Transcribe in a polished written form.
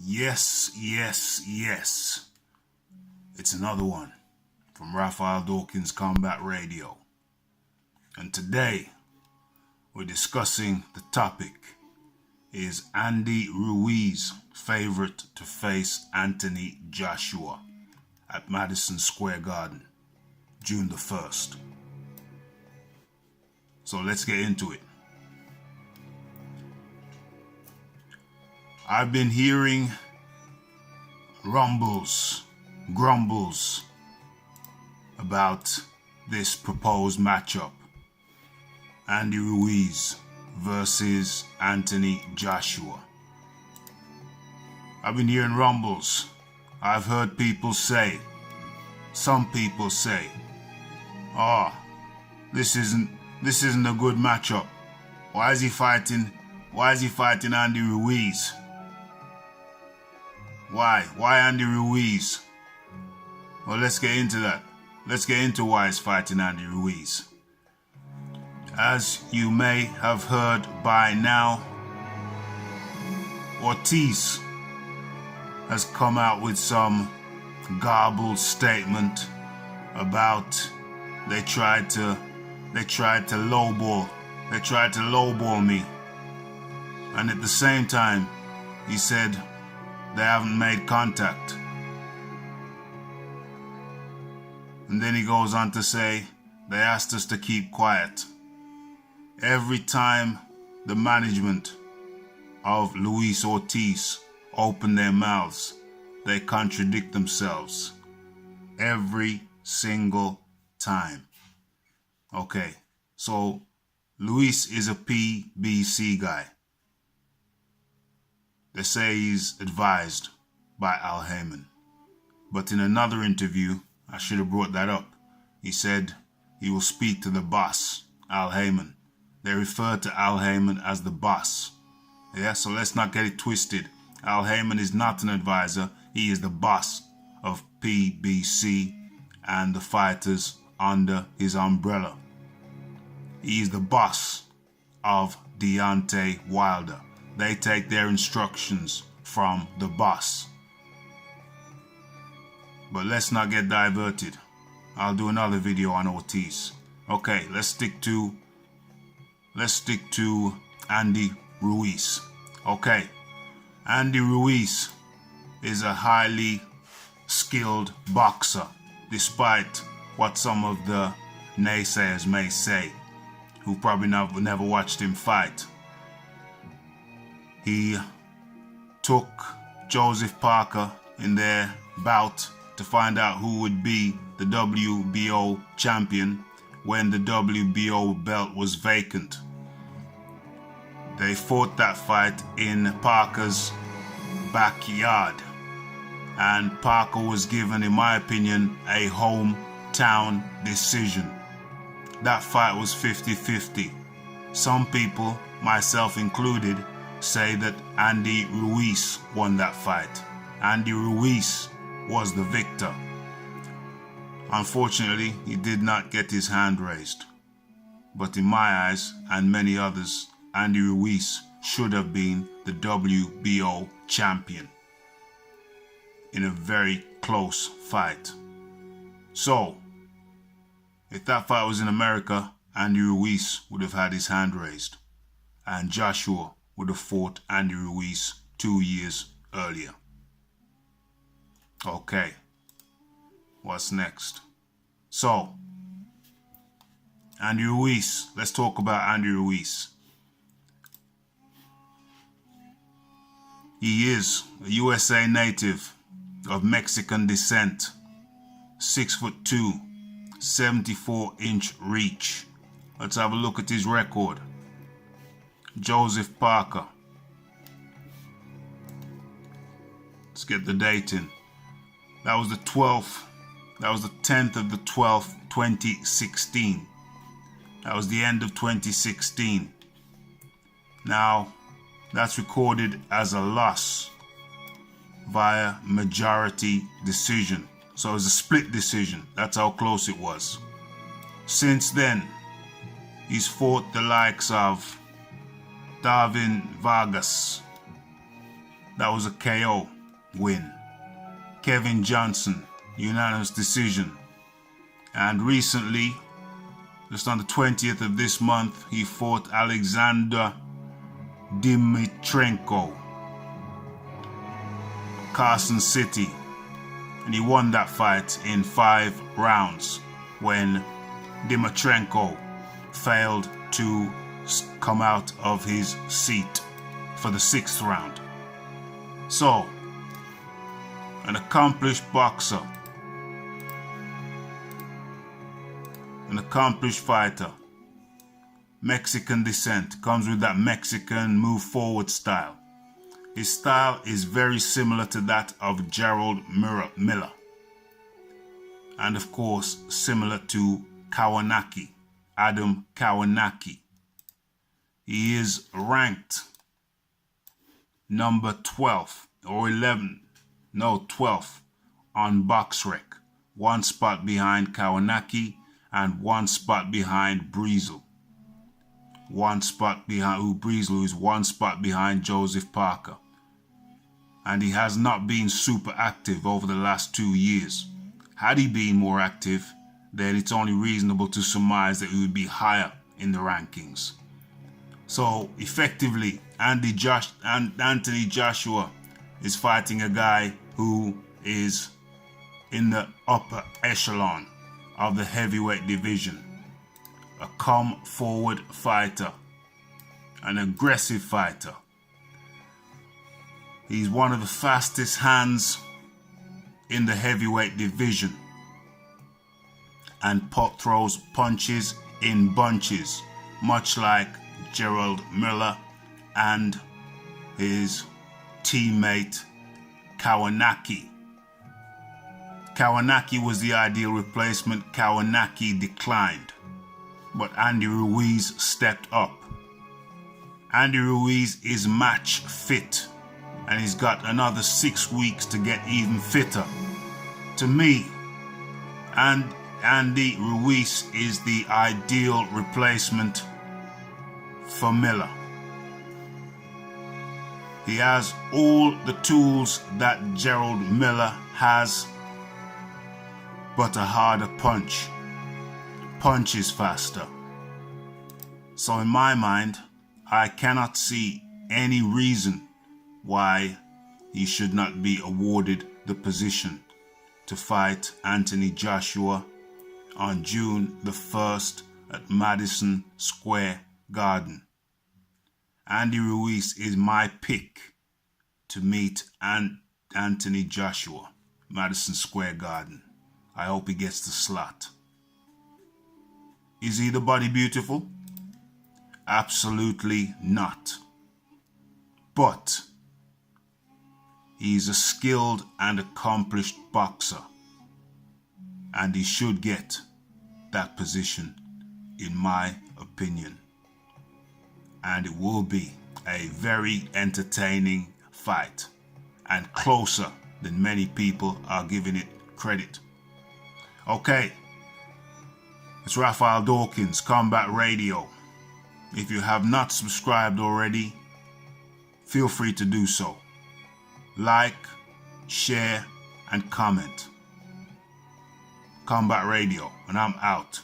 Yes, yes, yes. It's another one from Raphael Dawkins Combat Radio. And today we're discussing the topic, is Andy Ruiz favorite to face Anthony Joshua at Madison Square Garden, June the 1st. So let's get into it. I've been hearing grumbles about this proposed matchup, Andy Ruiz versus Anthony Joshua. I've been hearing rumbles. I've heard some people say, this isn't a good matchup. Why is he fighting Andy Ruiz? Why Andy Ruiz? Well, let's get into that. Let's get into why he's fighting Andy Ruiz. As you may have heard by now, Ortiz has come out with some garbled statement about they tried to lowball me, and at the same time he said they haven't made contact. And then he goes on to say they asked us to keep quiet. Every time the management of Luis Ortiz open their mouths, they contradict themselves. Every single time. Okay, so Luis is a PBC guy. They say he's advised by Al Haymon. But in another interview, I should have brought that up, he said he will speak to the boss, Al Haymon. They refer to Al Haymon as the boss. Yeah, so let's not get it twisted. Al Haymon is not an advisor. He is the boss of PBC and the fighters under his umbrella. He is the boss of Deontay Wilder. They take their instructions from the boss. But let's not get diverted. I'll do another video on Ortiz. Okay, let's stick to Andy Ruiz. Okay, Andy Ruiz is a highly skilled boxer, despite what some of the naysayers may say, who probably never watched him fight. He took Joseph Parker in their bout to find out who would be the WBO champion when the WBO belt was vacant. They fought that fight in Parker's backyard, and Parker was given, in my opinion, a hometown decision. That fight was 50-50. Some people, myself included, say that Andy Ruiz won that fight. Andy Ruiz was the victor. Unfortunately, he did not get his hand raised. But in my eyes and many others, Andy Ruiz should have been the WBO champion in a very close fight. So, if that fight was in America, Andy Ruiz would have had his hand raised, and Joshua would have fought Andy Ruiz 2 years earlier. Okay, what's next? So, Andy Ruiz, let's talk about Andy Ruiz. He is a USA native of Mexican descent, 6'2", 74-inch reach. Let's have a look at his record. Joseph Parker. Let's get the date in. That was the 12th. That was the 10th of the 12th, 2016. That was the end of 2016. Now, that's recorded as a loss via majority decision. So it was a split decision. That's how close it was. Since then, he's fought the likes of Darvin Vargas, That was a KO win. Kevin Johnson, unanimous decision. And recently, just on the 20th of this month, he fought Alexander Dimitrenko, Carson City, and he won that fight in 5 rounds when Dimitrenko failed to come out of his seat for the 6th round. So, an accomplished boxer, an accomplished fighter, Mexican descent, comes with that Mexican move forward style. His style is very similar to that of Gerald Miller, and of course similar to Kawanaki, Adam Kawanaki. He is ranked number 12 or 11, no 12th on BoxRec, 1 spot behind Kawanaki and 1 spot behind Breezel. 1 spot behind Breezel, who is 1 spot behind Joseph Parker. And he has not been super active over the last 2 years. Had he been more active, then it's only reasonable to surmise that he would be higher in the rankings. So effectively, Anthony Joshua is fighting a guy who is in the upper echelon of the heavyweight division. A come-forward fighter, an aggressive fighter. He's one of the fastest hands in the heavyweight division and throws punches in bunches, much like Gerald Miller and his teammate Kawanaki. Kawanaki was the ideal replacement. Kawanaki declined, but Andy Ruiz stepped up. Andy Ruiz is match fit, and he's got another 6 weeks to get even fitter. To me, Andy Ruiz is the ideal replacement for Miller. He has all the tools that Gerald Miller has, but a harder punch. Punches faster. So in my mind, I cannot see any reason why he should not be awarded the position to fight Anthony Joshua on June the 1st at Madison Square Garden. Andy Ruiz is my pick to meet Anthony Joshua, Madison Square Garden. I hope he gets the slot. Is he the body beautiful? Absolutely not. But he's a skilled and accomplished boxer, and he should get that position, in my opinion. And it will be a very entertaining fight, and closer than many people are giving it credit. Okay, it's Raphael Dawkins, Combat Radio. If you have not subscribed already, feel free to do so. Like, share, and comment. Combat Radio, and I'm out.